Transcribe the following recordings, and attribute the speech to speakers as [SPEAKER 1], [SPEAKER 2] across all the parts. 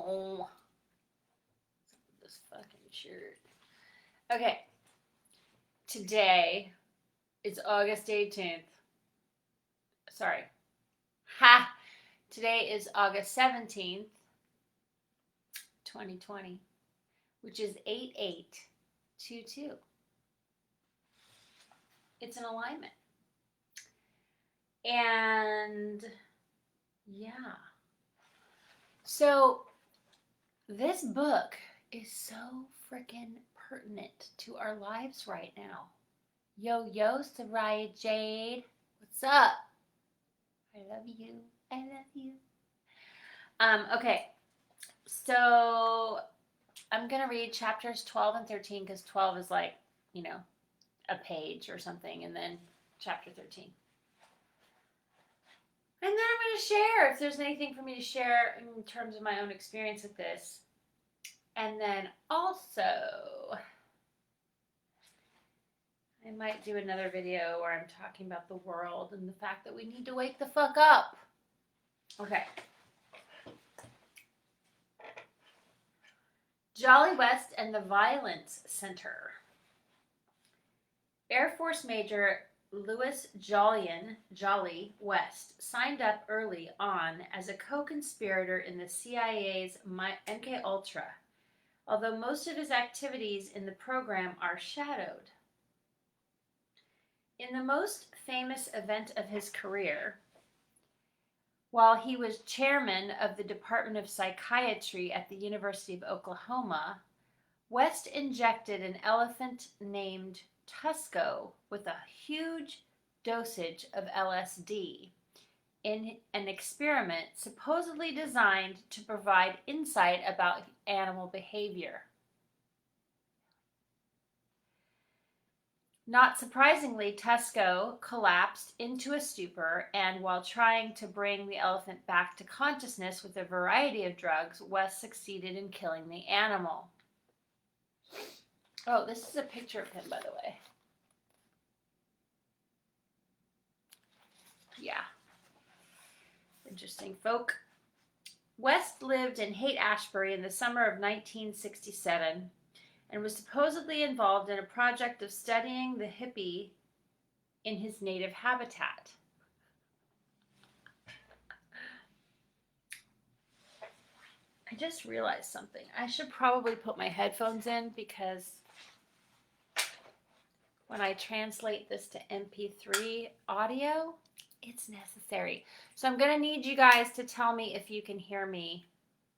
[SPEAKER 1] Oh, this fucking shirt. Okay. Today is August 18th. Sorry. Ha! Today is August 17th, 2020, which is 8822. It's an alignment. And yeah. So this book is so freaking pertinent to our lives right now. Yo, Soraya Jade. What's up? I love you. I love you. Okay. So I'm going to read chapters 12 and 13 because 12 is like, you know, a page or something, and then chapter 13. And then I'm going to share if there's anything for me to share in terms of my own experience with this. And then also, I might do another video where I'm talking about the world and the fact that we need to wake the fuck up. Okay. Jolly West and the Violence Center. Air Force Major Louis Jolly West signed up early on as a co-conspirator in the CIA's MKUltra, although most of his activities in the program are shadowed. In the most famous event of his career, while he was chairman of the Department of Psychiatry at the University of Oklahoma, West injected an elephant named Tusco with a huge dosage of LSD in an experiment supposedly designed to provide insight about animal behavior. Not surprisingly, Tusco collapsed into a stupor, and while trying to bring the elephant back to consciousness with a variety of drugs, West succeeded in killing the animal. Oh, this is a picture of him, by the way. Yeah. Interesting folk. West lived in Haight-Ashbury in the summer of 1967 and was supposedly involved in a project of studying the hippie in his native habitat. I just realized something. I should probably put my headphones in because when I translate this to MP3 audio, it's necessary. So I'm going to need you guys to tell me if you can hear me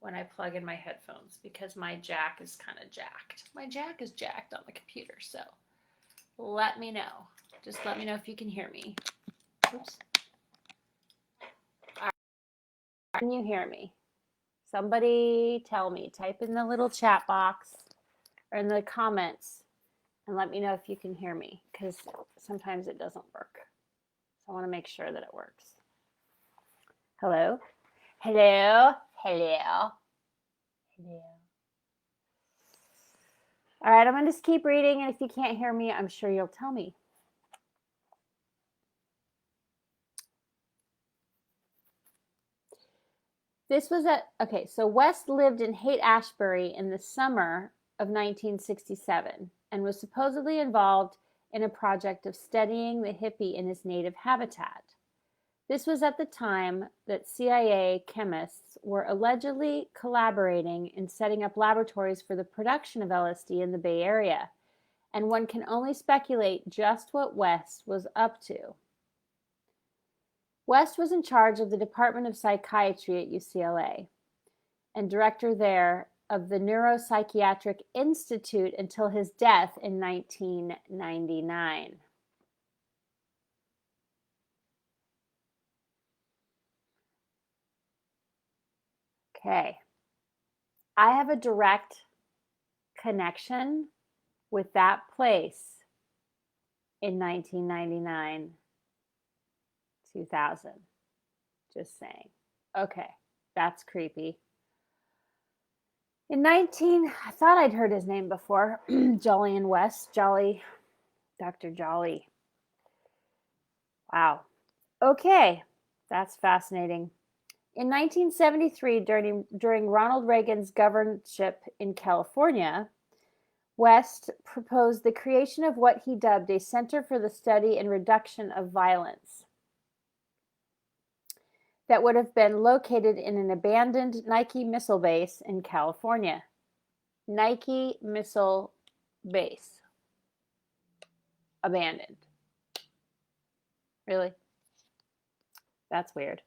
[SPEAKER 1] when I plug in my headphones because my jack is kind of jacked. My jack is jacked on the computer, so let me know. Just let me know if you can hear me. Oops. All right. Can you hear me? Somebody tell me. Type in the little chat box or in the comments and let me know if you can hear me because sometimes it doesn't work. So I want to make sure that it works. Hello? Hello? Hello? Hello? All right, I'm going to just keep reading, and if you can't hear me, I'm sure you'll tell me. So West lived in Haight-Ashbury in the summer of 1967 and was supposedly involved in a project of studying the hippie in his native habitat. This was at the time that CIA chemists were allegedly collaborating in setting up laboratories for the production of LSD in the Bay Area, and one can only speculate just what West was up to. West was in charge of the Department of Psychiatry at UCLA and director there of the Neuropsychiatric Institute until his death in 1999. Okay. I have a direct connection with that place in 1999, 2000. Just saying. Okay, that's creepy. I thought I'd heard his name before. Jolyon West, Dr. Jolly. Wow. Okay, that's fascinating. In 1973, during Ronald Reagan's governorship in California, West proposed the creation of what he dubbed a Center for the Study and Reduction of Violence that would have been located in an abandoned Nike missile base in California. Nike missile base. Abandoned. Really? That's weird.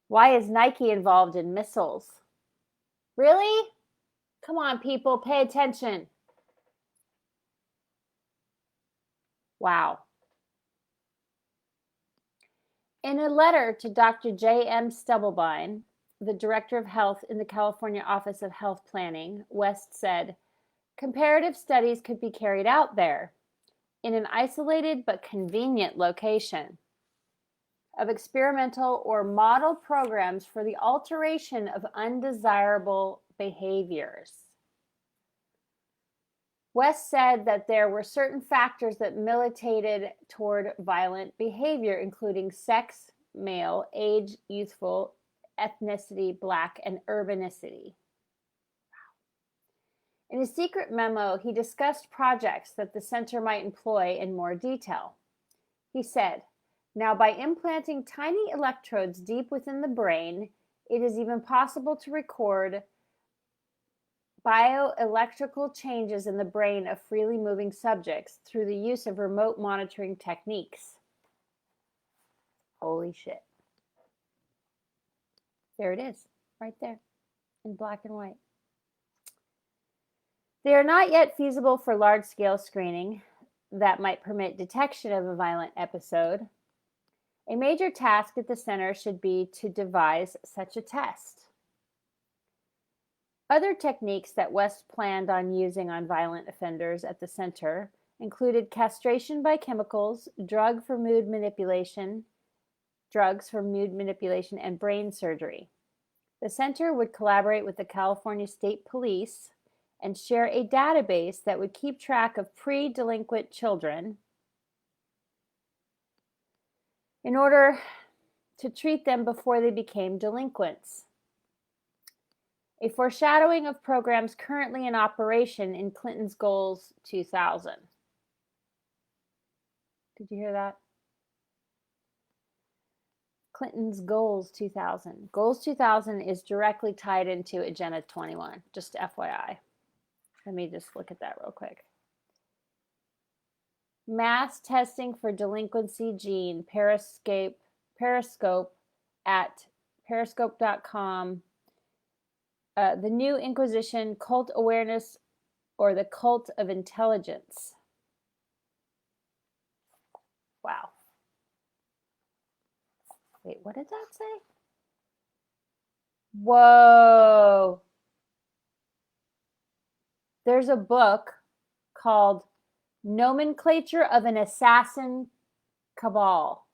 [SPEAKER 1] Why is Nike involved in missiles? Really? Come on, people, pay attention. Wow. In a letter to Dr. J.M. Stubblebine, the Director of Health in the California Office of Health Planning, West said, comparative studies could be carried out there in an isolated but convenient location of experimental or model programs for the alteration of undesirable behaviors. West said that there were certain factors that militated toward violent behavior, including sex, male, age, youthful, ethnicity, Black, and urbanicity. In a secret memo, he discussed projects that the center might employ in more detail. He said, now by implanting tiny electrodes deep within the brain, it is even possible to record bioelectrical changes in the brain of freely moving subjects through the use of remote monitoring techniques. Holy shit. There it is, right there, in black and white. They are not yet feasible for large-scale screening that might permit detection of a violent episode. A major task at the center should be to devise such a test. Other techniques that West planned on using on violent offenders at the center included castration by chemicals, drugs for mood manipulation, and brain surgery. The center would collaborate with the California State Police and share a database that would keep track of pre-delinquent children in order to treat them before they became delinquents. A foreshadowing of programs currently in operation in Clinton's Goals 2000. Did you hear that? Clinton's Goals 2000. Goals 2000 is directly tied into Agenda 21, just FYI. Let me just look at that real quick. Mass testing for delinquency gene, Periscope at periscope.com. The New Inquisition, Cult Awareness, or the Cult of Intelligence. Wow. Wait, what did that say? Whoa. There's a book called Nomenclature of an Assassination Cabal.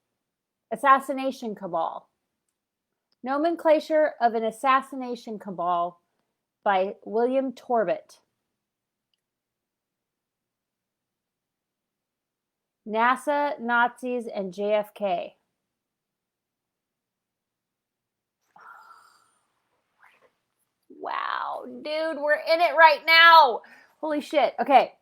[SPEAKER 1] Nomenclature of an Assassination Cabal by William Torbett. NASA, Nazis, and JFK. Wow, dude, we're in it right now. Holy shit. Okay.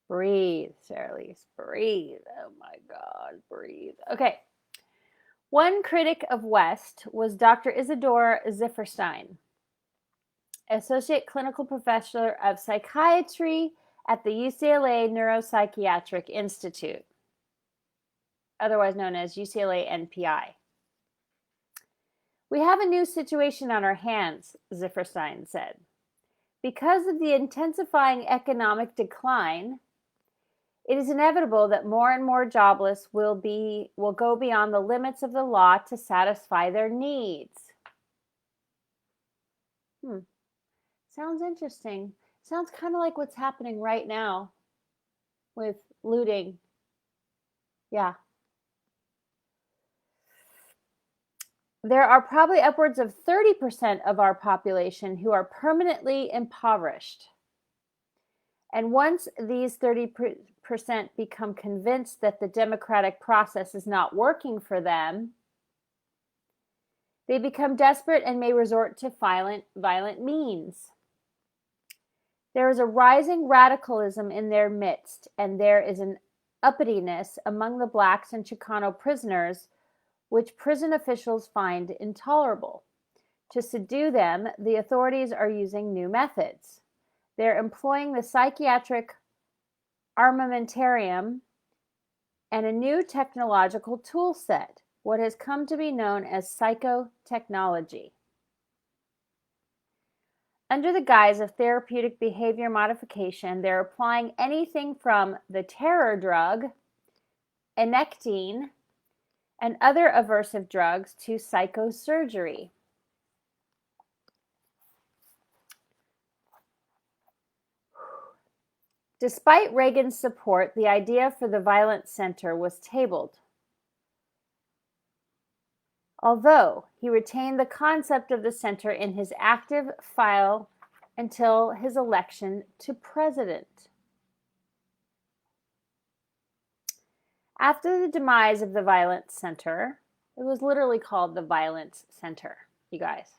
[SPEAKER 1] Breathe, Saralise, breathe. Oh my God, breathe. Okay. One critic of West was Dr. Isidore Zifferstein, Associate Clinical Professor of Psychiatry at the UCLA Neuropsychiatric Institute, otherwise known as UCLA NPI. We have a new situation on our hands, Zifferstein said. Because of the intensifying economic decline, it is inevitable that more and more jobless will go beyond the limits of the law to satisfy their needs. Sounds interesting. Sounds kind of like what's happening right now with looting. Yeah. There are probably upwards of 30% of our population who are permanently impoverished. And once these 30% 98% become convinced that the democratic process is not working for them, they become desperate and may resort to violent means. There is a rising radicalism in their midst, and there is an uppityness among the blacks and Chicano prisoners which prison officials find intolerable. To subdue them, the authorities are using new methods. They're employing the psychiatric armamentarium and a new technological tool set, what has come to be known as psychotechnology. Under the guise of therapeutic behavior modification, they're applying anything from the terror drug, enectine, and other aversive drugs to psychosurgery. Despite Reagan's support, the idea for the Violence Center was tabled. Although he retained the concept of the center in his active file until his election to president. After the demise of the Violence Center, it was literally called the Violence Center, you guys.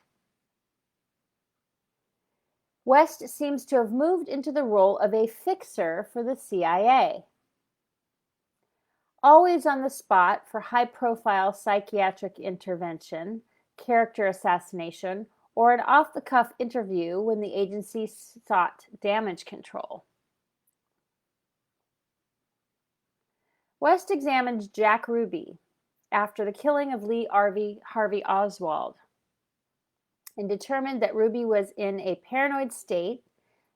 [SPEAKER 1] West seems to have moved into the role of a fixer for the CIA. Always on the spot for high-profile psychiatric intervention, character assassination, or an off-the-cuff interview when the agency sought damage control. West examined Jack Ruby after the killing of Lee Harvey Oswald and determined that Ruby was in a paranoid state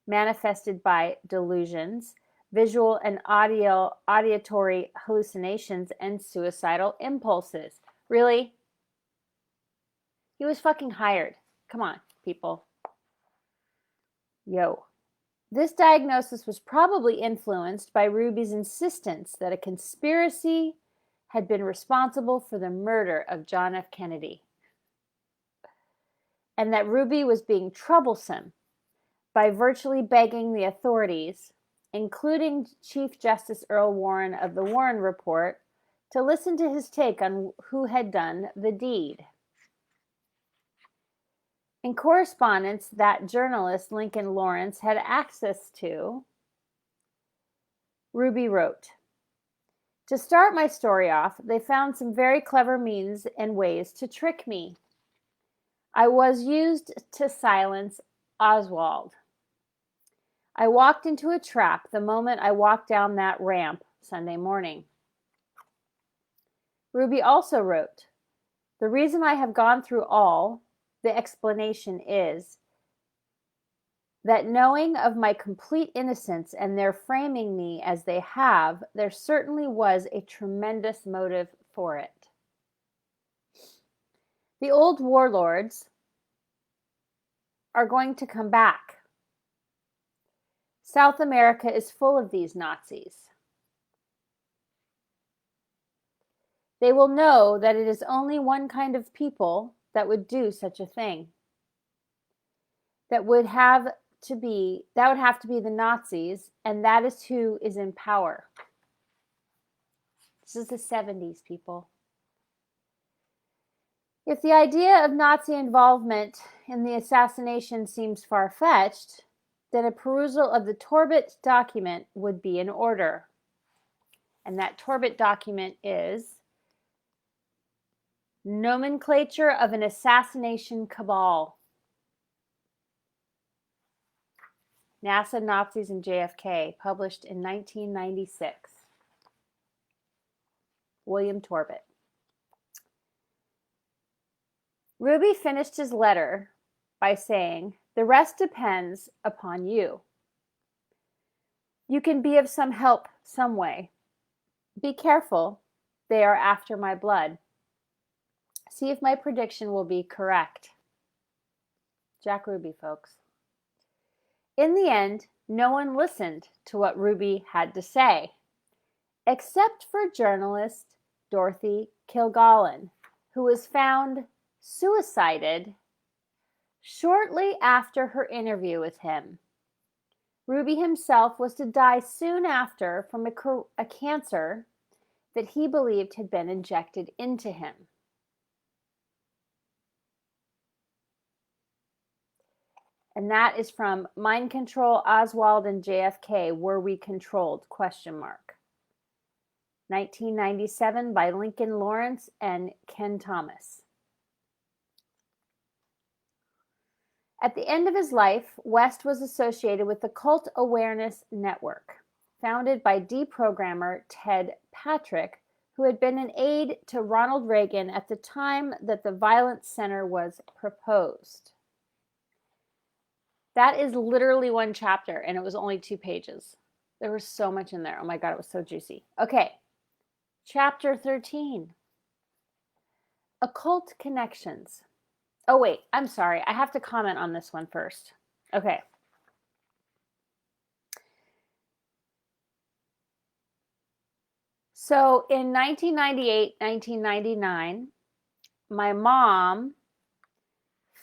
[SPEAKER 1] manifested by delusions, visual and auditory hallucinations, and suicidal impulses. Really? He was fucking hired. Come on, people. Yo. This diagnosis was probably influenced by Ruby's insistence that a conspiracy had been responsible for the murder of John F. Kennedy, and that Ruby was being troublesome by virtually begging the authorities, including Chief Justice Earl Warren of the Warren Report, to listen to his take on who had done the deed. In correspondence that journalist Lincoln Lawrence had access to, Ruby wrote, "To start my story off, they found some very clever means and ways to trick me. I was used to silence Oswald. I walked into a trap the moment I walked down that ramp Sunday morning." Ruby also wrote, "The reason I have gone through all the explanation is that knowing of my complete innocence and their framing me as they have, there certainly was a tremendous motive for it. The old warlords are going to come back. South America is full of these Nazis. They will know that it is only one kind of people that would do such a thing. That would have to be the Nazis, and that is who is in power." This is the 70s, people. If the idea of Nazi involvement in the assassination seems far-fetched, then a perusal of the Torbit document would be in order. And that Torbit document is Nomenclature of an Assassination Cabal. NASA, Nazis, and JFK, published in 1996. William Torbit. Ruby finished his letter by saying, "The rest depends upon you. You can be of some help some way. Be careful, they are after my blood. See if my prediction will be correct." Jack Ruby, folks. In the end, no one listened to what Ruby had to say, except for journalist Dorothy Kilgallen, who was found suicided shortly after her interview with him. Ruby himself was to die soon after from a cancer that he believed had been injected into him. And that is from Mind Control, Oswald and JFK, Were We Controlled? 1997 by Lincoln Lawrence and Ken Thomas. At the end of his life, West was associated with the Cult Awareness Network, founded by deprogrammer Ted Patrick, who had been an aide to Ronald Reagan at the time that the Violence Center was proposed. That is literally one chapter, and it was only 2 pages. There was so much in there. Oh my God, it was so juicy. Okay, chapter 13. Occult Connections. Oh wait, I'm sorry. I have to comment on this one first. Okay. So in 1998, 1999, my mom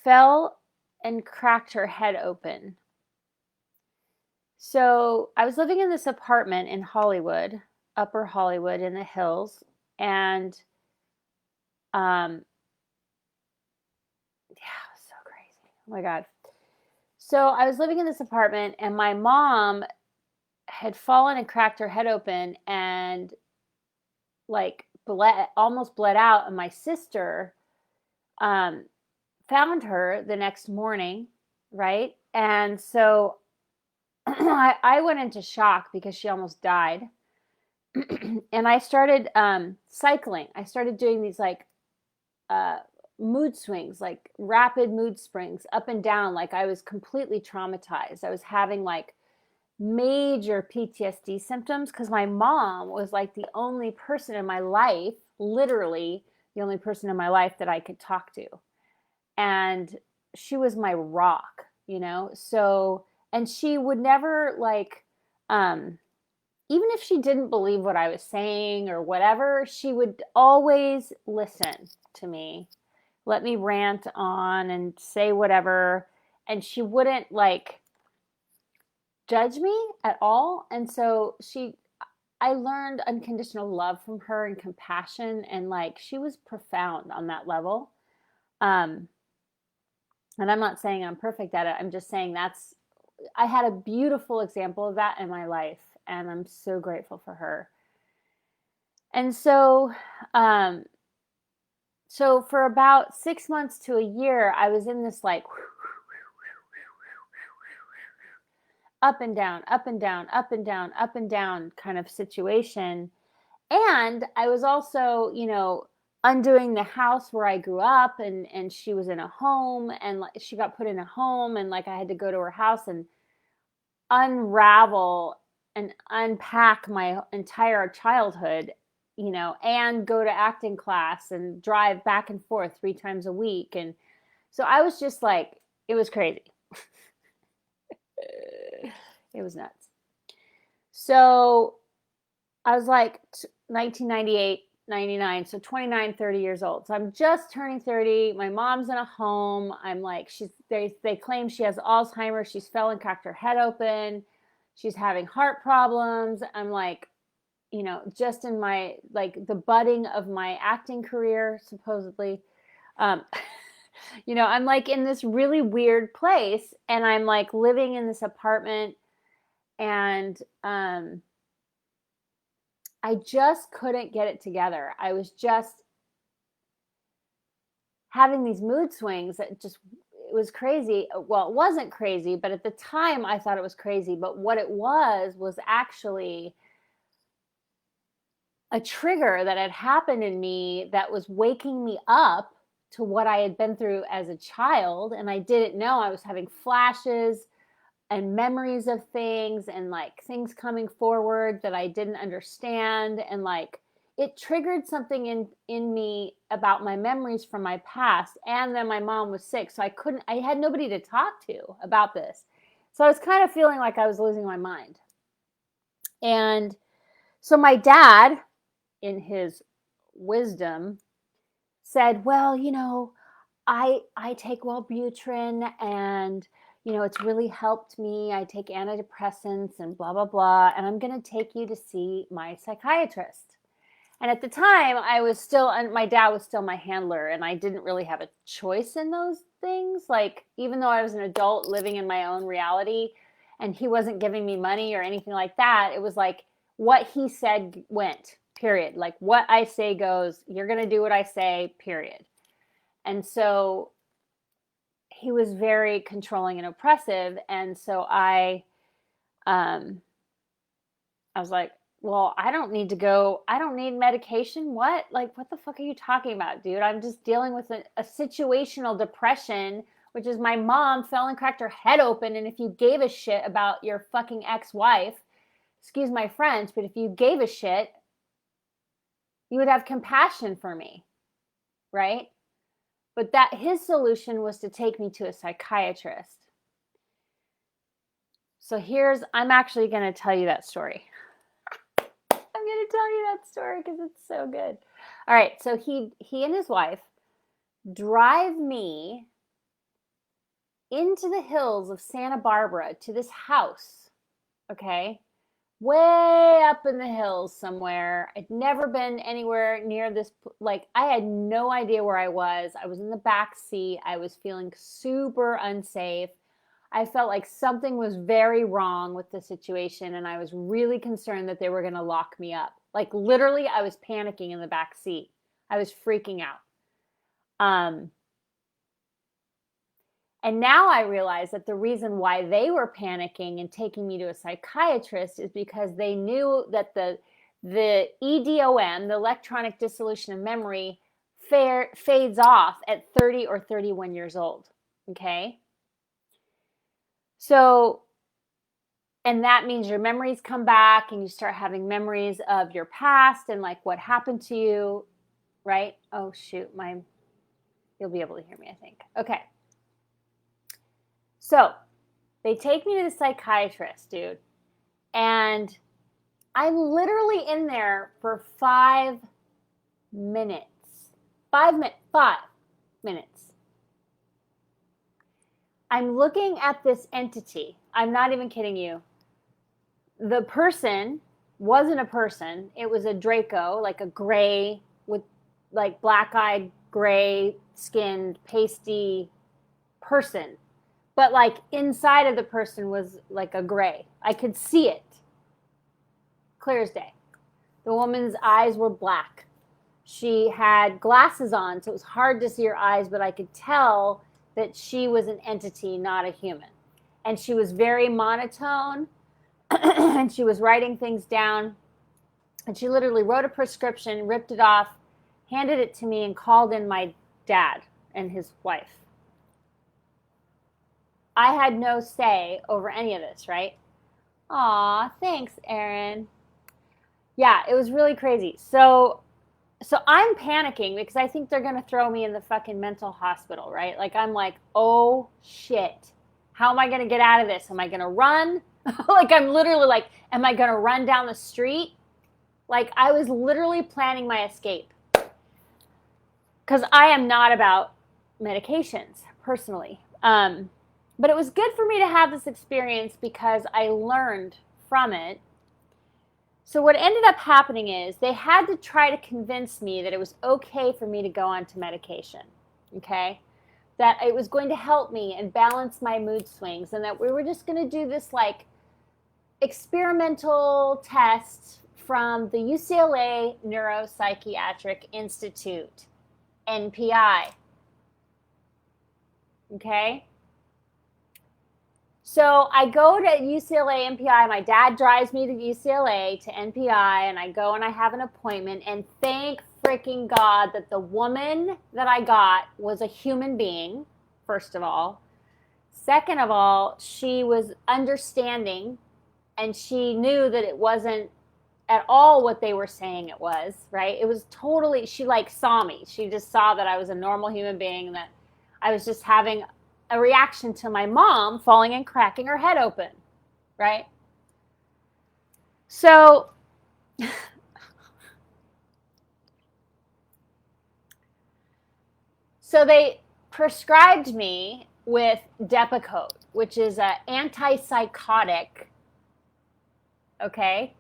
[SPEAKER 1] fell and cracked her head open. So I was living in this apartment in Hollywood, Upper Hollywood in the hills, and yeah, it was so crazy. Oh my God. So I was living in this apartment, and my mom had fallen and cracked her head open and like almost bled out, and my sister found her the next morning, right? And so I went into shock because she almost died. And I started cycling. I started doing these like mood swings, like rapid mood springs up and down, like I was completely traumatized. I was having like major PTSD symptoms because my mom was like the only person in my life, literally the only person in my life that I could talk to. And she was my rock, you know? So, and she would never like, even if she didn't believe what I was saying or whatever, she would always listen to me, let me rant on and say whatever. And she wouldn't like judge me at all. And so I learned unconditional love from her and compassion. And like, she was profound on that level. And I'm not saying I'm perfect at it. I'm just saying I had a beautiful example of that in my life, and I'm so grateful for her. And so, so for about 6 months to a year, I was in this like up and down, up and down, up and down, up and down kind of situation. And I was also, you know, undoing the house where I grew up, and she was in a home, and like she got put in a home, and like I had to go to her house and unravel and unpack my entire childhood, you know, and go to acting class and drive back and forth 3 times a week. And so I was just like, it was crazy. It was nuts. So I was like 1998, 99, so 29, 30 years old. So I'm just turning 30. My mom's in a home. I'm like, they claim she has Alzheimer's. She's fell and cracked her head open. She's having heart problems. I'm like, you know, just in my, like the budding of my acting career, supposedly. You know, I'm like in this really weird place, and I'm like living in this apartment, and I just couldn't get it together. I was just having these mood swings that just, it was crazy. Well, it wasn't crazy, but at the time I thought it was crazy. But what it was actually a trigger that had happened in me that was waking me up to what I had been through as a child. And I didn't know. I was having flashes and memories of things, and like things coming forward that I didn't understand. And like it triggered something in me about my memories from my past. And then my mom was sick, so I had nobody to talk to about this. So I was kind of feeling like I was losing my mind. And so my dad, in his wisdom, said, well, you know, I take Wellbutrin, and you know, it's really helped me. I take antidepressants and blah, blah, blah. And I'm going to take you to see my psychiatrist. And at the time, my dad was still my handler, and I didn't really have a choice in those things. Like, even though I was an adult living in my own reality and he wasn't giving me money or anything like that, it was like what he said went, period. Like, what I say goes, you're going to do what I say, period. And so he was very controlling and oppressive. And so I was like, well, I don't need medication. What? Like, what the fuck are you talking about, dude? I'm just dealing with a situational depression, which is my mom fell and cracked her head open. And if you gave a shit about your fucking ex-wife, excuse my French, but if you gave a shit, you would have compassion for me, right? But that his solution was to take me to a psychiatrist. So I'm actually going to tell you that story. I'm going to tell you that story because it's so good. All right. So he and his wife drive me into the hills of Santa Barbara to this house. Okay. Way up in the hills somewhere. I'd never been anywhere near this. Like, I had no idea where I was. I was in the back seat. I was feeling super unsafe. I felt like something was very wrong with the situation, and I was really concerned that they were going to lock me up. Like, literally, I was panicking in the back seat. I was freaking out. And now I realize that the reason why they were panicking and taking me to a psychiatrist is because they knew that the EDOM, the electronic dissolution of memory, fades off at 30 or 31 years old. Okay? So, and that means your memories come back and you start having memories of your past and like what happened to you, right? Oh, shoot. You'll be able to hear me, I think. Okay. So they take me to the psychiatrist, dude. And I'm literally in there for 5 minutes. 5 minutes. I'm looking at this entity. I'm not even kidding you. The person wasn't a person. It was a Draco, like a gray with like black-eyed, gray-skinned, pasty person. But like inside of the person was like a gray. I could see it. Clear as day. The woman's eyes were black. She had glasses on, so it was hard to see her eyes, but I could tell that she was an entity, not a human. And she was very monotone, and she was writing things down. And she literally wrote a prescription, ripped it off, handed it to me, and called in my dad and his wife. I had no say over any of this, right? Aw, thanks, Erin. Yeah, it was really crazy. So I'm panicking because I think they're going to throw me in the fucking mental hospital, right? Like, I'm like, oh, shit. How am I going to get out of this? Am I going to run? Like, I'm literally like, am I going to run down the street? Like, I was literally planning my escape. Because I am not about medications, personally. But it was good for me to have this experience because I learned from it. So what ended up happening is they had to try to convince me that it was okay for me to go on to medication, okay? That it was going to help me and balance my mood swings, and that we were just going to do this like experimental test from the UCLA Neuropsychiatric Institute, NPI, okay? So I go to UCLA NPI. My dad drives me to UCLA to NPI, and I go and I have an appointment. And thank freaking God that the woman that I got was a human being, first of all. Second of all, she was understanding, and she knew that it wasn't at all what they were saying it was, right? It was totally, she like saw me. She just saw that I was a normal human being and that I was just having a reaction to my mom falling and cracking her head open, right? So they prescribed me with Depakote, which is an antipsychotic, okay?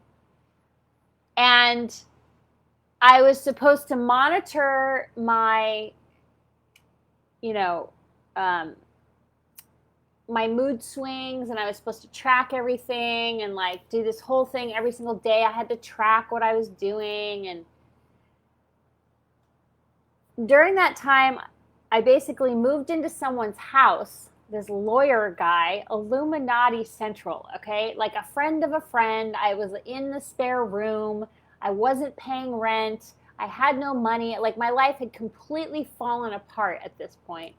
[SPEAKER 1] And I was supposed to monitor my, my mood swings, and I was supposed to track everything and like do this whole thing every single day. I had to track what I was doing. And during that time, I basically moved into someone's house, this lawyer guy, Illuminati Central, okay? Like a friend of a friend. I was in the spare room. I wasn't paying rent. I had no money. Like my life had completely fallen apart at this point.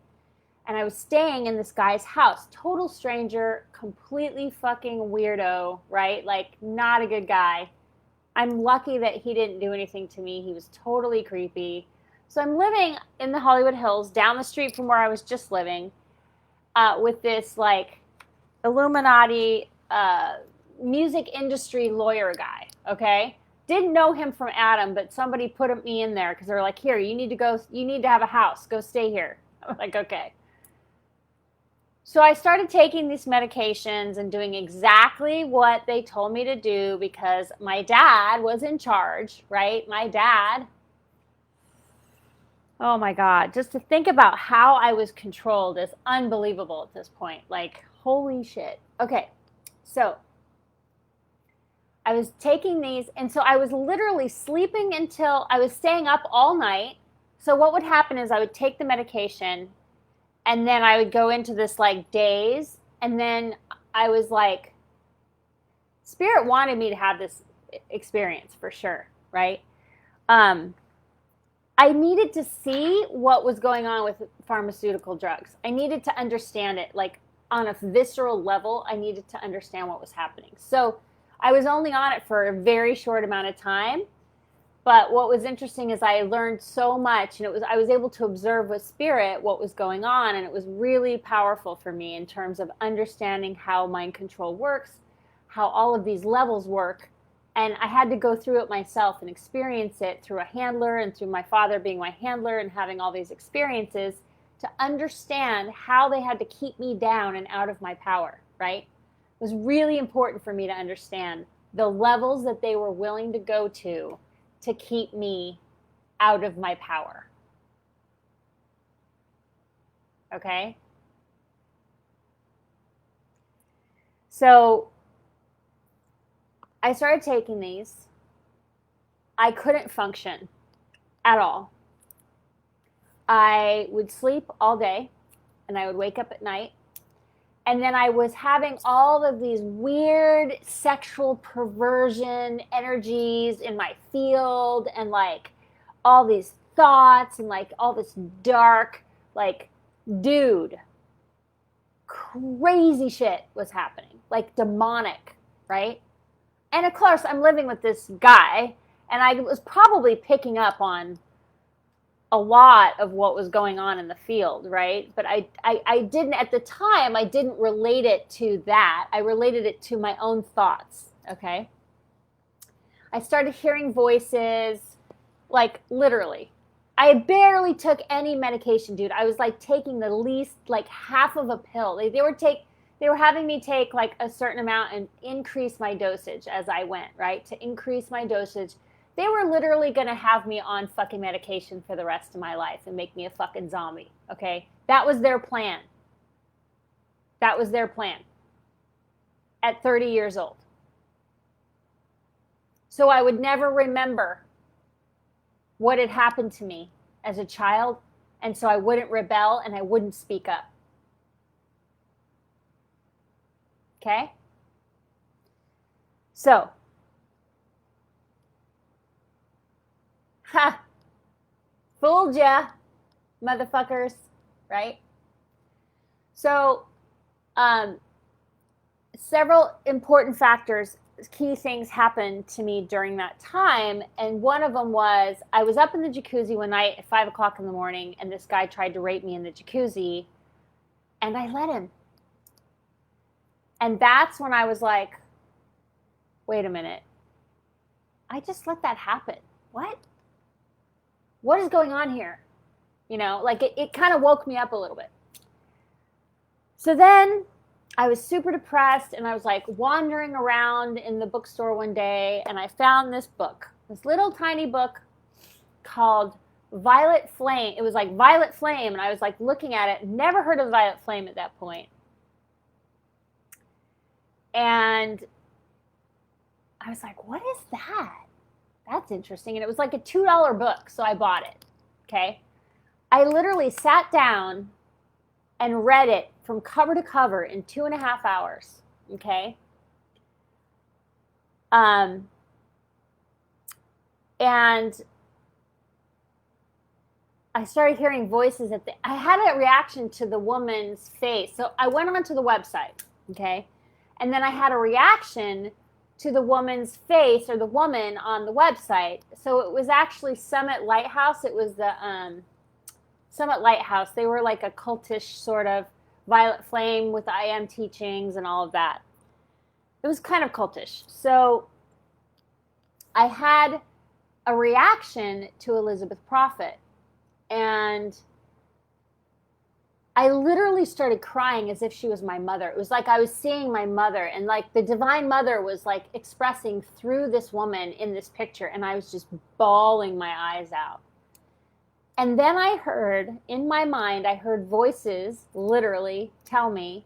[SPEAKER 1] And I was staying in this guy's house. Total stranger, completely fucking weirdo, right? Like not a good guy. I'm lucky that he didn't do anything to me. He was totally creepy. So I'm living in the Hollywood Hills, down the street from where I was just living, with this like Illuminati music industry lawyer guy, okay? Didn't know him from Adam, but somebody put me in there because they were like, here, you need to have a house. Go stay here. I'm like, okay. So I started taking these medications and doing exactly what they told me to do because my dad was in charge, right? My dad. Oh my God, just to think about how I was controlled is unbelievable at this point. Like, holy shit. Okay, so I was taking these, and so I was literally sleeping until I was staying up all night. So what would happen is I would take the medication, and then I would go into this like daze, and then I was like, Spirit wanted me to have this experience for sure, right? I needed to see what was going on with pharmaceutical drugs. I needed to understand it, like on a visceral level. I needed to understand what was happening. So I was only on it for a very short amount of time. But what was interesting is I learned so much, and I was able to observe with Spirit what was going on, and it was really powerful for me in terms of understanding how mind control works, how all of these levels work. And I had to go through it myself and experience it through a handler and through my father being my handler and having all these experiences to understand how they had to keep me down and out of my power, right? It was really important for me to understand the levels that they were willing to go to keep me out of my power. Okay? So I started taking these. I couldn't function at all. I would sleep all day and I would wake up at night. And then I was having all of these weird sexual perversion energies in my field and like all these thoughts and like all this dark, like, dude, crazy shit was happening, like demonic, right? And of course, I'm living with this guy, and I was probably picking up on a lot of what was going on in the field, right? But I didn't, at the time, I didn't relate it to that. I related it to my own thoughts, okay? I started hearing voices, like literally. I barely took any medication, dude. I was like taking the least, like half of a pill. They were having me take like a certain amount and increase my dosage as I went, right? To increase my dosage. They were literally going to have me on fucking medication for the rest of my life and make me a fucking zombie, okay? That was their plan. That was their plan at 30 years old. So I would never remember what had happened to me as a child, and so I wouldn't rebel and I wouldn't speak up. Okay? So, ha! Fooled ya, motherfuckers, right? So, several important factors, key things happened to me during that time, and one of them was I was up in the jacuzzi one night at 5 o'clock in the morning, and this guy tried to rape me in the jacuzzi, and I let him. And that's when I was like, wait a minute. I just let that happen. What? What is going on here? You know, like it kind of woke me up a little bit. So then I was super depressed, and I was like wandering around in the bookstore one day, and I found this book, this little tiny book called Violet Flame. It was like Violet Flame, and I was like looking at it, never heard of Violet Flame at that point. And I was like, what is that? That's interesting. And it was like a $2 book, so I bought it, okay? I literally sat down and read it from cover to cover in 2.5 hours, okay? And I started hearing voices I had a reaction to the woman's face. So I went onto the website, okay? And then I had a reaction to the woman's face, or the woman on the website. So it was actually Summit Lighthouse. It was the Summit Lighthouse. They were like a cultish sort of Violet Flame with the I Am teachings and all of that. It was kind of cultish. So I had a reaction to Elizabeth Prophet. And I literally started crying as if she was my mother. It was like I was seeing my mother, and like the Divine Mother was like expressing through this woman in this picture, and I was just bawling my eyes out. And then I heard, in my mind, I heard voices literally tell me,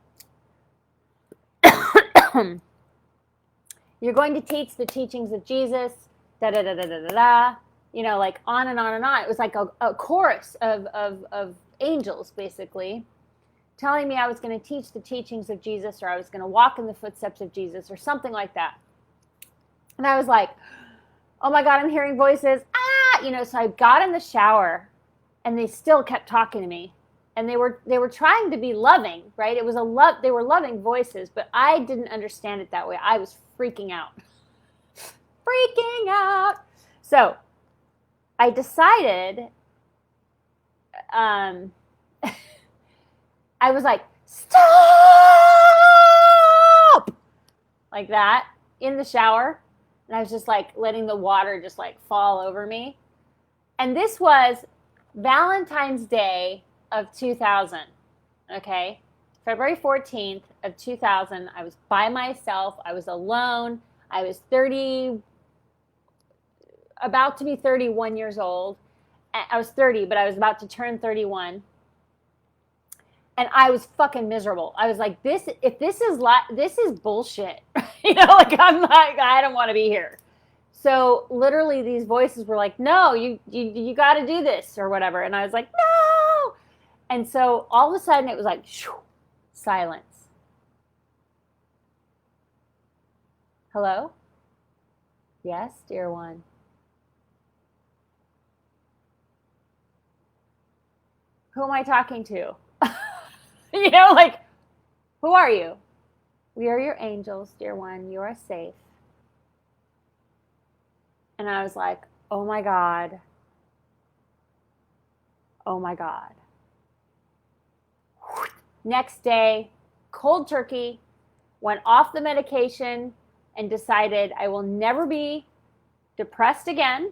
[SPEAKER 1] you're going to teach the teachings of Jesus, da-da-da-da-da-da-da, you know, like on and on and on. It was like a chorus of angels, basically, telling me I was going to teach the teachings of Jesus, or I was going to walk in the footsteps of Jesus, or something like that. And I was like, oh my God, I'm hearing voices. Ah, you know, so I got in the shower, and they still kept talking to me. And they were trying to be loving, right? It was they were loving voices, but I didn't understand it that way. I was freaking out. Freaking out. So I decided, I was like, stop! Like that, in the shower. And I was just like letting the water just like fall over me. And this was Valentine's Day of 2000, okay? February 14th of 2000, I was by myself. I was alone. I was about to be 31 years old. I was 30, but I was about to turn 31. And I was fucking miserable. I was like, this is bullshit. You know, like I don't want to be here. So literally these voices were like, no, you got to do this or whatever. And I was like, no. And so all of a sudden it was like, shoo, silence. Hello? Yes, dear one. Who am I talking to? You know, like, who are you? We are your angels, dear one. You are safe. And I was like, oh my God. Oh my God. Next day, cold turkey, went off the medication and decided I will never be depressed again.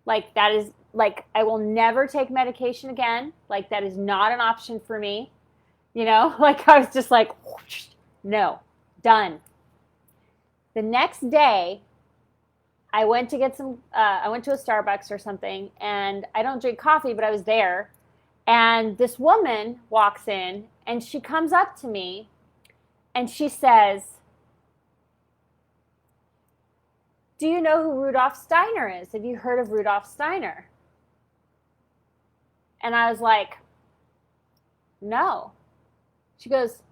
[SPEAKER 1] Like that is, like, I will never take medication again. Like that is not an option for me. You know, like I was just like, whoosh, no, done. The next day, I went to get I went to a Starbucks or something, and I don't drink coffee, but I was there. And this woman walks in, and she comes up to me, and she says, do you know who Rudolf Steiner is? Have you heard of Rudolf Steiner? And I was like, no. She goes,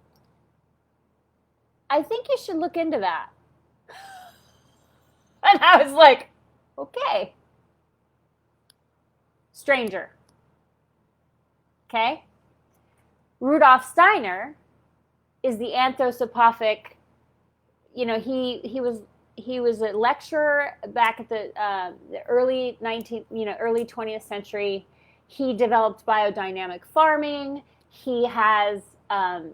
[SPEAKER 1] I think you should look into that. And I was like, okay. Stranger. Okay? Rudolf Steiner is the anthroposophic, you know, he was a lecturer back at the early 20th century. He developed biodynamic farming. He has, the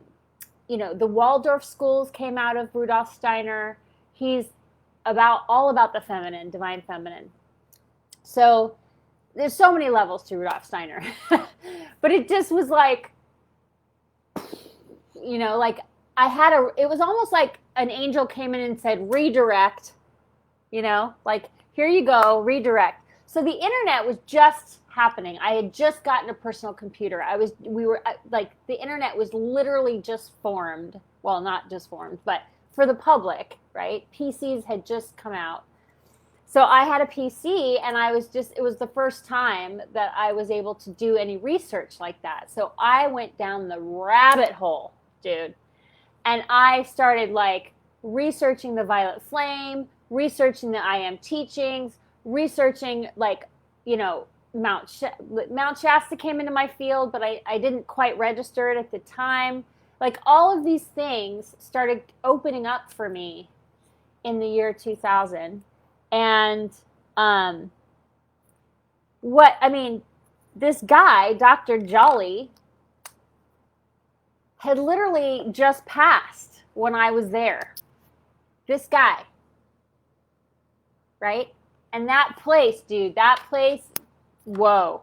[SPEAKER 1] Waldorf schools came out of Rudolf Steiner. He's all about the feminine, divine feminine. So there's so many levels to Rudolf Steiner. But it just was like, you know, like it was almost like an angel came in and said, redirect, you know, like, here you go, redirect. So the internet was just happening. I had just gotten a personal computer. We were like, the internet was literally just formed. Well, not just formed, but for the public, right? PCs had just come out. So I had a PC, and it was the first time that I was able to do any research like that. So I went down the rabbit hole, dude. And I started like researching the violet flame, researching the I am teachings, researching like, you know, Mount Shasta came into my field, but I didn't quite register it at the time. Like, all of these things started opening up for me in the year 2000. And this guy, Dr. Jolly, had literally just passed when I was there. This guy. Right? And that place, dude, whoa.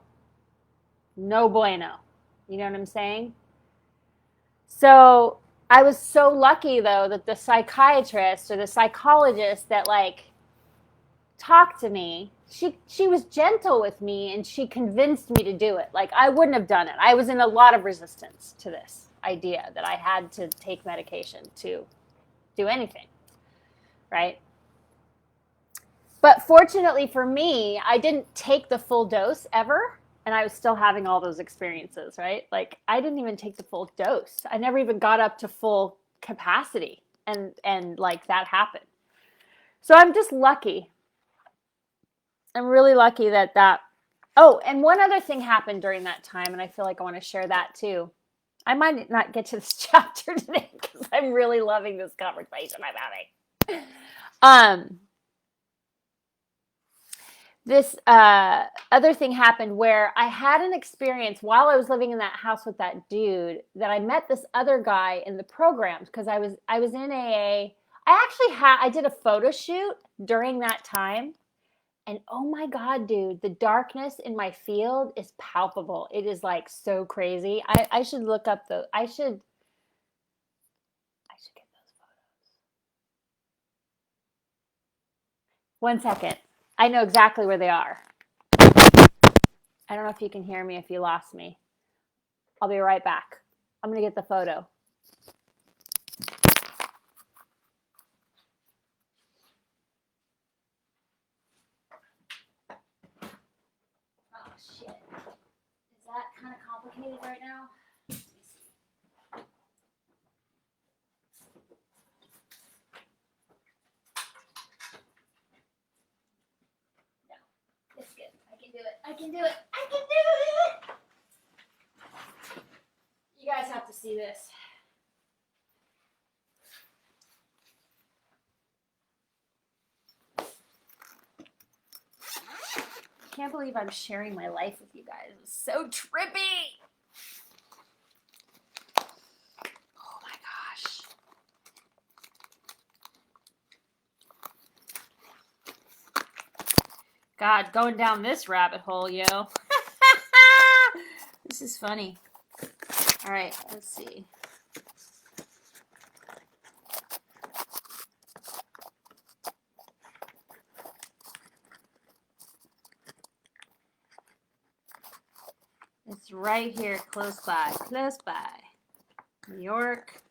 [SPEAKER 1] No bueno. You know what I'm saying? So I was so lucky, though, that the psychiatrist or the psychologist that, like, talked to me, she was gentle with me, and she convinced me to do it. Like, I wouldn't have done it. I was in a lot of resistance to this idea that I had to take medication to do anything, right? But fortunately for me, I didn't take the full dose ever, and I was still having all those experiences, right? Like, I didn't even take the full dose. I never even got up to full capacity, and like, that happened. So I'm just lucky. I'm really lucky that. Oh, and one other thing happened during that time, and I feel like I want to share that too. I might not get to this chapter today because I'm really loving this conversation I'm having. This other thing happened where I had an experience while I was living in that house with that dude, that I met this other guy in the programs, because I was in AA. I did a photo shoot during that time. And oh my God, dude, the darkness in my field is palpable. It is like so crazy. I should look up I should get those photos. 1 second. I know exactly where they are. I don't know if you can hear me if you lost me. I'll be right back. I'm going to get the photo. Oh, shit. Is that kind of complicated right now? No, it's good. I can do it. I can do it. I can do it. You guys have to see this. I can't believe I'm sharing my life with you guys. It's so trippy. Oh my gosh. God, going down this rabbit hole, yo. This is funny. All right, let's see. It's right here, close by, New York.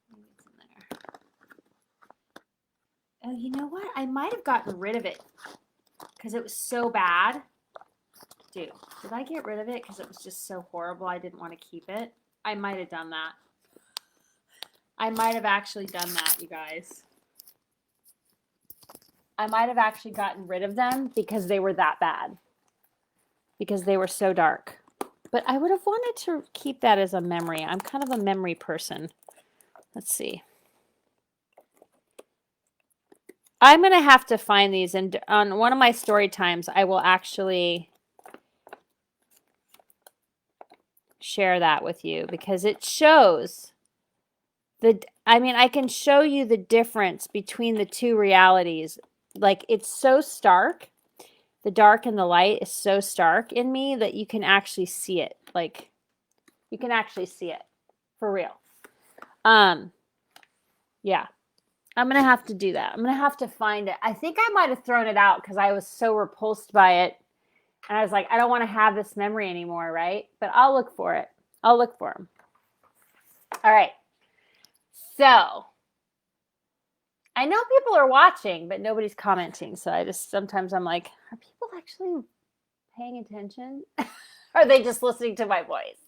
[SPEAKER 1] Maybe it's in there. Oh, you know what? I might have gotten rid of it because it was so bad. Dude, did I get rid of it because it was just so horrible I didn't want to keep it? I might have done that. I might have actually done that, you guys. I might have actually gotten rid of them because they were that bad. Because they were so dark. But I would have wanted to keep that as a memory. I'm kind of a memory person. Let's see. I'm going to have to find these. And on one of my story times, I will actually share that with you. Because it shows... I can show you the difference between the two realities like, it's so stark. The dark and the light is so stark in me that you can actually see it. Like, you can actually see it for real. Yeah. I'm going to have to do that. I'm going to have to find it. I think I might have thrown it out because I was so repulsed by it. And I was like, I don't want to have this memory anymore, right? But I'll look for it. I'll look for them. All right. So, I know people are watching, but nobody's commenting. So sometimes I'm like, are people actually paying attention? Are they just listening to my voice?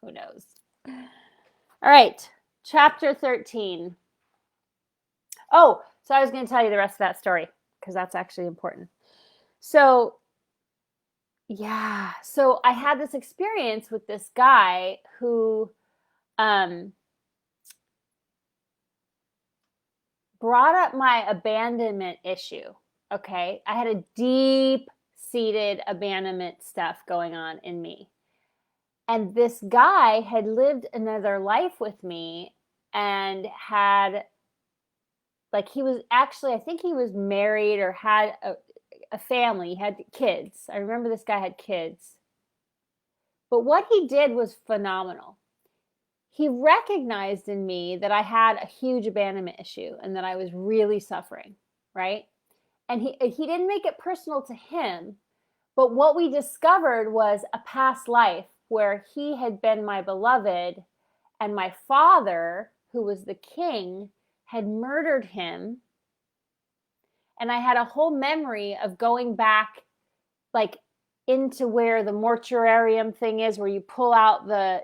[SPEAKER 1] Who knows? All right. Chapter 13. Oh, so I was going to tell you the rest of that story because that's actually important. So, yeah. So I had this experience with this guy who brought up my abandonment issue. Okay. I had a deep-seated abandonment stuff going on in me. And this guy had lived another life with me and had, like, he was actually, I think he was married or had a family. He had kids. I remember this guy had kids. But what he did was phenomenal. He recognized in me that I had a huge abandonment issue and that I was really suffering, right? And he didn't make it personal to him, but what we discovered was a past life where he had been my beloved and my father, who was the king, had murdered him. And I had a whole memory of going back, like, into where the mortuarium thing is, where you pull out the,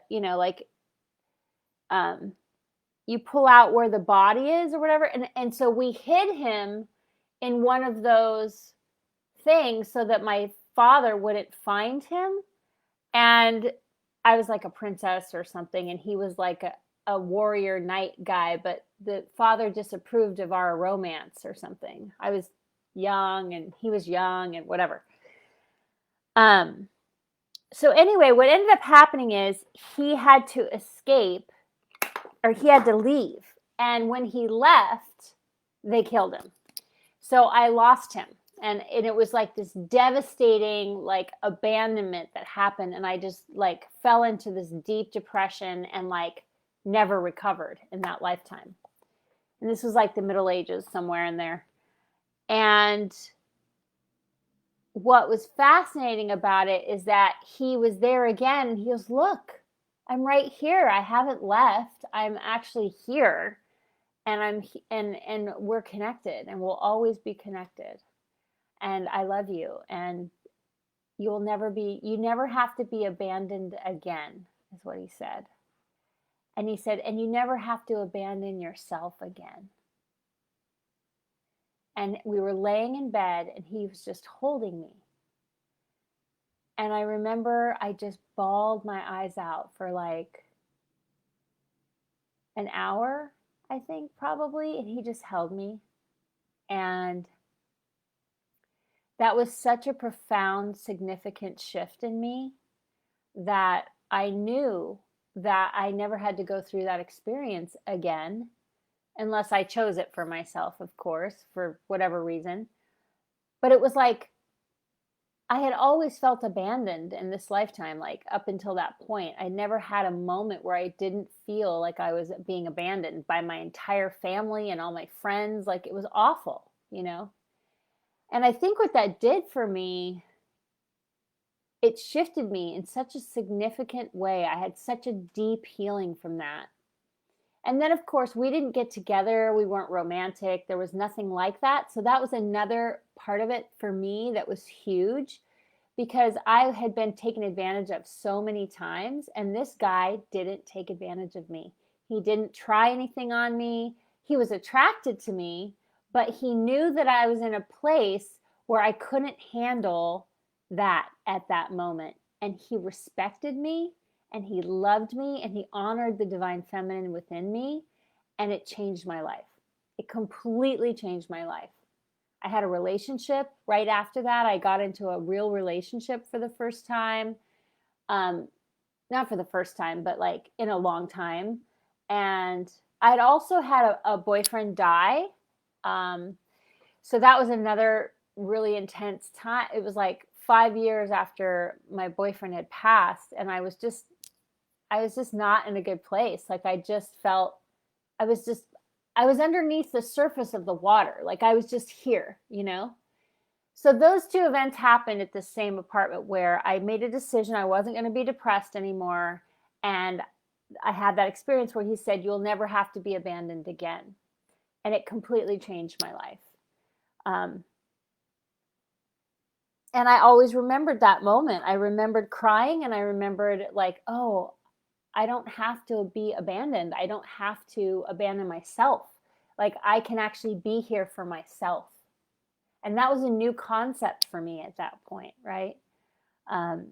[SPEAKER 1] you pull out where the body is or whatever. And so we hid him in one of those things so that my father wouldn't find him. And I was like a princess or something, and he was like a warrior knight guy, but the father disapproved of our romance or something. I was young and he was young and whatever. So anyway, what ended up happening is he had to escape, or he had to leave. And when he left, they killed him. So I lost him. And it was like this devastating, like, abandonment that happened. And I just, like, fell into this deep depression and, like, never recovered in that lifetime. And this was like the Middle Ages, somewhere in there. And what was fascinating about it is that he was there again. And he goes, look, I'm right here. I haven't left. I'm actually here. And and we're connected, and we'll always be connected. And I love you, and you never have to be abandoned again, is what he said. And he said, and you never have to abandon yourself again. And we were laying in bed, and he was just holding me. And I remember I just bawled my eyes out for like an hour, I think, probably. And he just held me. And that was such a profound, significant shift in me that I knew that I never had to go through that experience again, unless I chose it for myself, of course, for whatever reason. But it was like I had always felt abandoned in this lifetime, like up until that point. I never had a moment where I didn't feel like I was being abandoned by my entire family and all my friends. Like, it was awful, you know? And I think what that did for me, it shifted me in such a significant way. I had such a deep healing from that. And then, of course, we didn't get together. We weren't romantic. There was nothing like that. So that was another part of it for me that was huge, because I had been taken advantage of so many times. And this guy didn't take advantage of me. He didn't try anything on me. He was attracted to me, but he knew that I was in a place where I couldn't handle that at that moment. And he respected me, and he loved me, and he honored the divine feminine within me. And it changed my life. It completely changed my life. I had a relationship right after that. I got into a real relationship for the first time. Not for the first time, but like in a long time. And I'd also had a boyfriend die. So that was another really intense time. It was like 5 years after my boyfriend had passed, and I was just not in a good place. Like I just felt I was just I was underneath the surface of the water. Like I was just here, you know? So those two events happened at the same apartment where I made a decision I wasn't going to be depressed anymore, and I had that experience where he said you'll never have to be abandoned again. And it completely changed my life. Um, and I always remembered that moment. I remembered crying, and I remembered like, oh, I don't have to be abandoned. I don't have to abandon myself. Like I can actually be here for myself. And that was a new concept for me at that point, right? Um,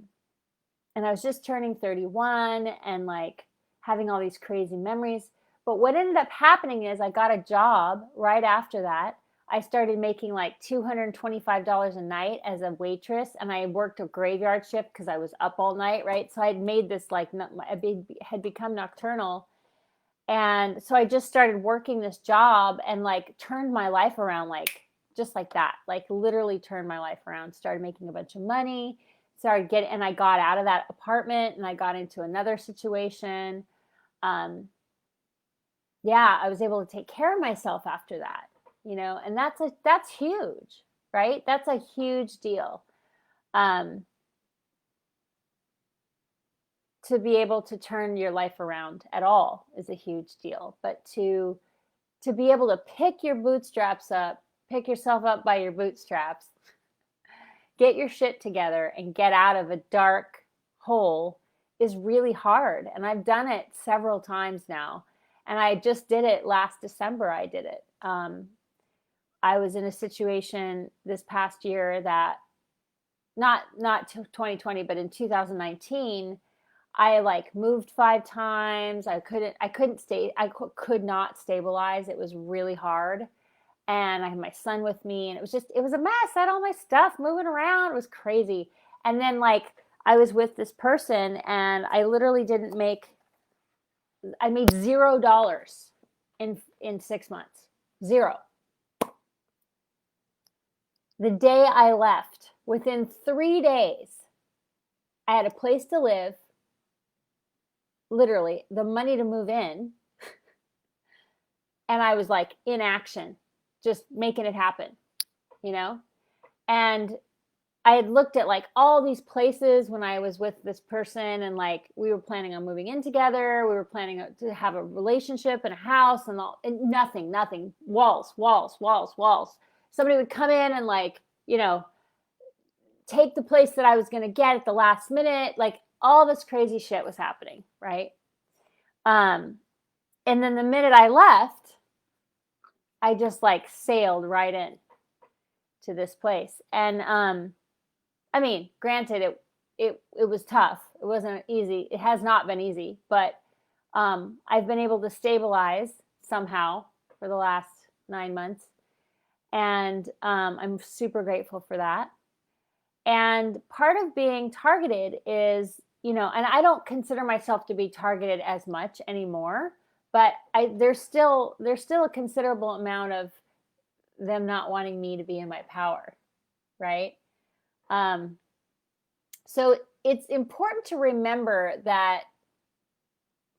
[SPEAKER 1] and I was just turning 31 and like having all these crazy memories. But what ended up happening is I got a job right after that. I started making like $225 a night as a waitress, and I worked a graveyard shift because I was up all night, right? So I'd made this like, I had become nocturnal. And so I just started working this job and like turned my life around, like just like that, like literally turned my life around, started making a bunch of money, and I got out of that apartment and I got into another situation. Yeah, I was able to take care of myself after that, and that's huge, right? That's a huge deal. To be able to turn your life around at all is a huge deal, but to be able to pick yourself up by your bootstraps, get your shit together and get out of a dark hole is really hard. And I've done it several times now. And I just did it last December. I did it. I was in a situation this past year that not 2020, but in 2019, I like moved 5 times. I could not stabilize. It was really hard. And I had my son with me, and it was a mess. I had all my stuff moving around. It was crazy. And then like I was with this person, and I literally I made $0 in 6 months. 0. The day I left, within 3 days, I had a place to live, literally the money to move in, and I was like in action, just making it happen, and I had looked at like all these places when I was with this person, and like we were planning on moving in together, we were planning to have a relationship and a house and all, and nothing, walls. Somebody would come in and like, take the place that I was going to get at the last minute. Like all this crazy shit was happening, right? And then the minute I left, I just like sailed right in to this place. And I mean, granted, it was tough. It wasn't easy. It has not been easy, but I've been able to stabilize somehow for the last 9 months. And I'm super grateful for that. And part of being targeted is, and I don't consider myself to be targeted as much anymore, but there's still a considerable amount of them not wanting me to be in my power, right? So it's important to remember that,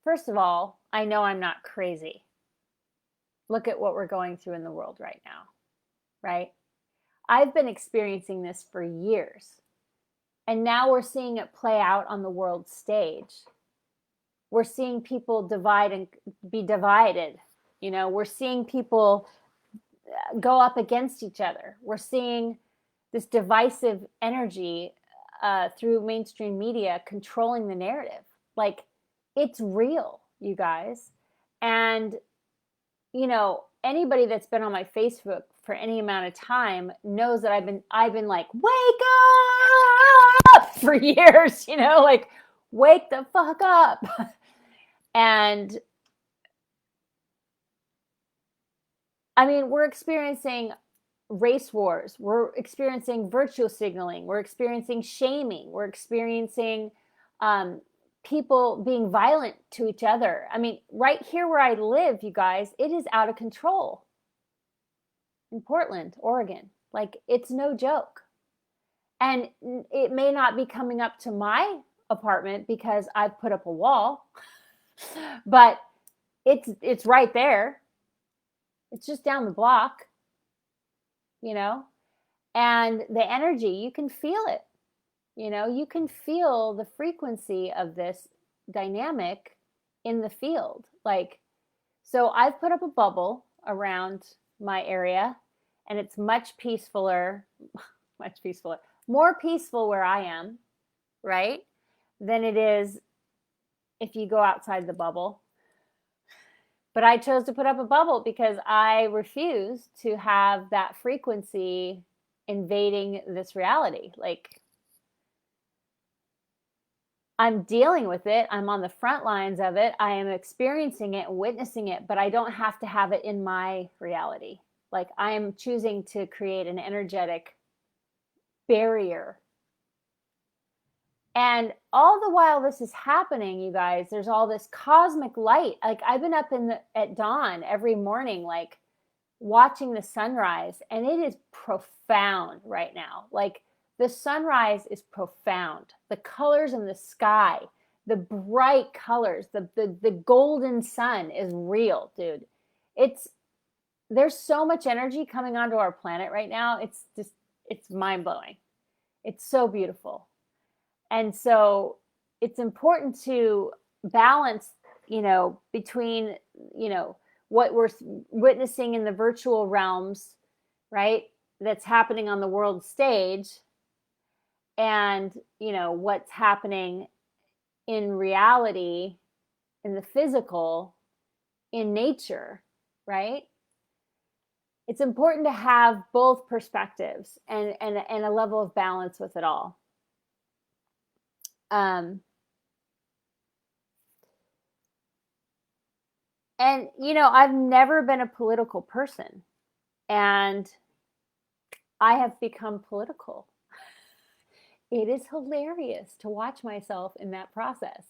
[SPEAKER 1] first of all, I know I'm not crazy. Look at what we're going through in the world right now, right? I've been experiencing this for years, and now we're seeing it play out on the world stage. We're seeing people divide and be divided. We're seeing people go up against each other. We're seeing this divisive energy through mainstream media controlling the narrative. Like, it's real, you guys. And, anybody that's been on my Facebook for any amount of time knows that I've been like, wake up for years, like, wake the fuck up. And I mean, we're experiencing race wars. We're experiencing virtue signaling. We're experiencing shaming. We're experiencing people being violent to each other. I mean, right here where I live, you guys, it is out of control. in Portland, Oregon. Like, it's no joke. And it may not be coming up to my apartment because I've put up a wall, but it's right there. It's just down the block, you know? And the energy, you can feel it. You know, you can feel the frequency of this dynamic in the field. Like, so I've put up a bubble around my area, and it's much peacefuler, more peaceful where I am, right? Than it is if you go outside the bubble. But I chose to put up a bubble because I refuse to have that frequency invading this reality. Like, I'm dealing with it. I'm on the front lines of it. I am experiencing it and witnessing it, but I don't have to have it in my reality. Like, I am choosing to create an energetic barrier. And all the while this is happening, you guys, there's all this cosmic light. Like, I've been up at dawn every morning, like watching the sunrise, and it is profound right now. Like, the sunrise is profound. The colors in the sky, the bright colors, the golden sun is real, dude. There's so much energy coming onto our planet right now. It's mind-blowing. It's so beautiful. And so it's important to balance, between, what we're witnessing in the virtual realms, right? That's happening on the world stage, and, what's happening in reality, in the physical, in nature, right? It's important to have both perspectives and a level of balance with it all. And, I've never been a political person, and I have become political. It is hilarious to watch myself in that process.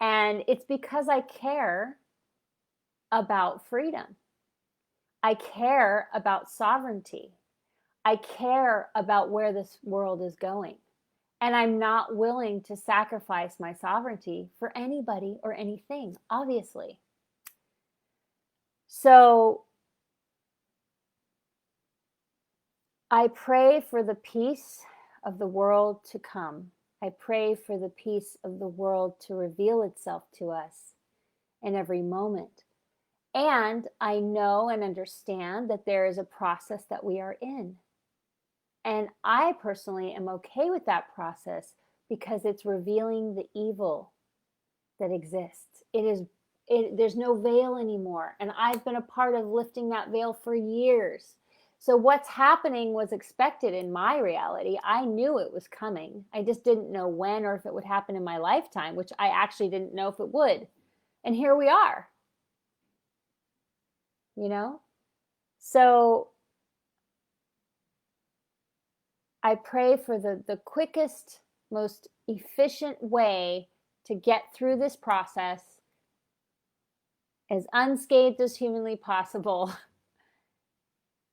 [SPEAKER 1] And it's because I care about freedom. I care about sovereignty. I care about where this world is going. And I'm not willing to sacrifice my sovereignty for anybody or anything, obviously. So I pray for the peace of the world to come. I pray for the peace of the world to reveal itself to us in every moment. And I know and understand that there is a process that we are in. And I personally am okay with that process because it's revealing the evil that exists. There's no veil anymore. And I've been a part of lifting that veil for years. So what's happening was expected in my reality. I knew it was coming. I just didn't know when or if it would happen in my lifetime, which I actually didn't know if it would. And here we are. So I pray for the quickest, most efficient way to get through this process as unscathed as humanly possible,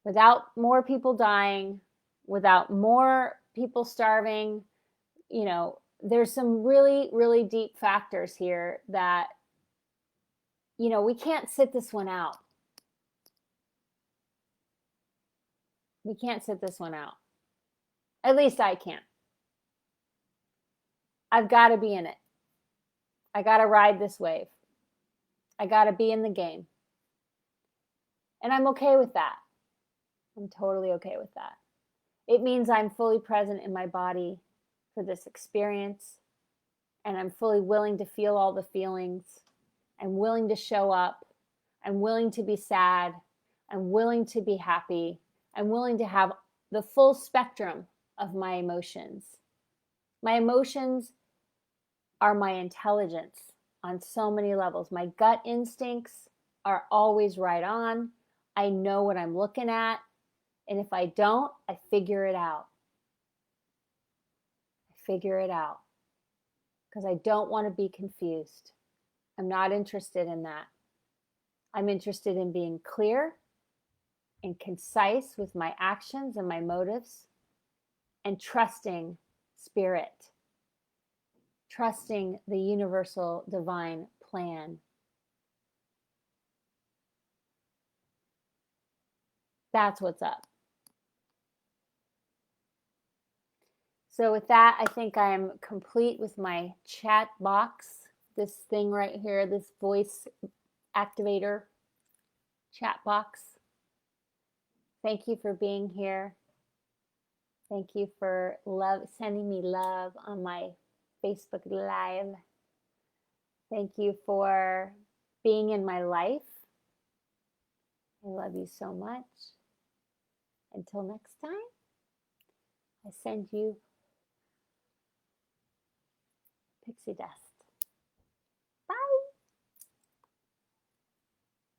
[SPEAKER 1] without more people dying, without more people starving. There's some really, really deep factors here that, we can't sit this one out. We can't sit this one out. At least I can't. I've got to be in it. I got to ride this wave. I got to be in the game. And I'm okay with that. I'm totally okay with that. It means I'm fully present in my body for this experience, and I'm fully willing to feel all the feelings. I'm willing to show up. I'm willing to be sad. I'm willing to be happy. I'm willing to have the full spectrum of my emotions. My emotions are my intelligence on so many levels. My gut instincts are always right on. I know what I'm looking at. And if I don't, I figure it out. Because I don't want to be confused. I'm not interested in that. I'm interested in being clear and concise with my actions and my motives, and trusting spirit, trusting the universal divine plan. That's what's up. So with that, I think I'm complete with my chat box. This thing right here, this voice activator chat box. Thank you for being here. Thank you for sending me love on my Facebook Live. Thank you for being in my life. I love you so much. Until next time, I send you pixie dust.